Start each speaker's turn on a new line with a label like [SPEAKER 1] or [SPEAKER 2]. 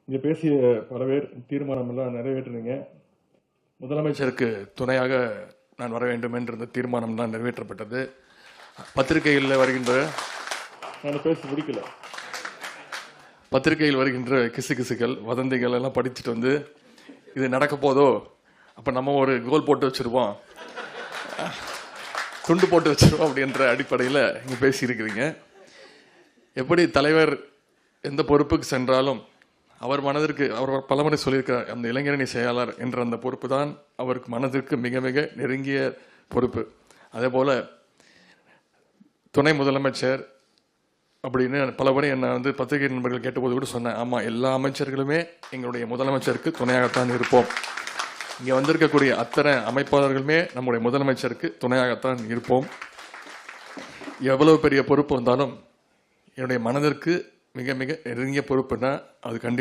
[SPEAKER 1] இங்கே பேசிய பல பேர் தீர்மானம் எல்லாம் நிறைவேற்றுனீங்க. முதலமைச்சருக்கு துணையாக நான் வர வேண்டும் என்ற இந்த தீர்மானம் தான் நிறைவேற்றப்பட்டது. பத்திரிகைகளில் வருகின்ற நான் பேசி முடிக்கல. பத்திரிகையில் வருகின்ற கிசுகிசுகள் வதந்திகள் எல்லாம் படிச்சுட்டு வந்து இது நடக்க போதோ, அப்போ நம்ம ஒரு கோல் போட்டு வச்சிருவோம், துண்டு போட்டு வச்சிருவோம் அப்படின்ற அடிப்படையில் இங்கே பேசியிருக்கிறீங்க. எப்படி தலைவர் எந்த பொறுப்புக்கு சென்றாலும் அவர் மனதிற்கு, அவர் பலமுறை சொல்லியிருக்கிறார், அந்த இளைஞரணி செயலாளர் என்ற அந்த பொறுப்பு தான் அவருக்கு மனதிற்கு மிக மிக நெருங்கிய பொறுப்பு. அதே போல் துணை முதலமைச்சர் அப்படின்னு பல முறை என்னை வந்து பத்திரிகை நண்பர்கள் கேட்டபோது கூட சொன்னேன், ஆமாம், எல்லா அமைச்சர்களுமே எங்களுடைய முதலமைச்சருக்கு துணையாகத்தான் இருப்போம். இங்கே வந்திருக்கக்கூடிய அத்தனை அமைப்பாளர்களுமே நம்முடைய முதலமைச்சருக்கு துணையாகத்தான் இருப்போம். எவ்வளவு பெரிய பொறுப்பு வந்தாலும் என்னுடைய மனதிற்கு மிக மிக நெருங்கிய பொறுப்புன்னா அது கண்டிப்பாக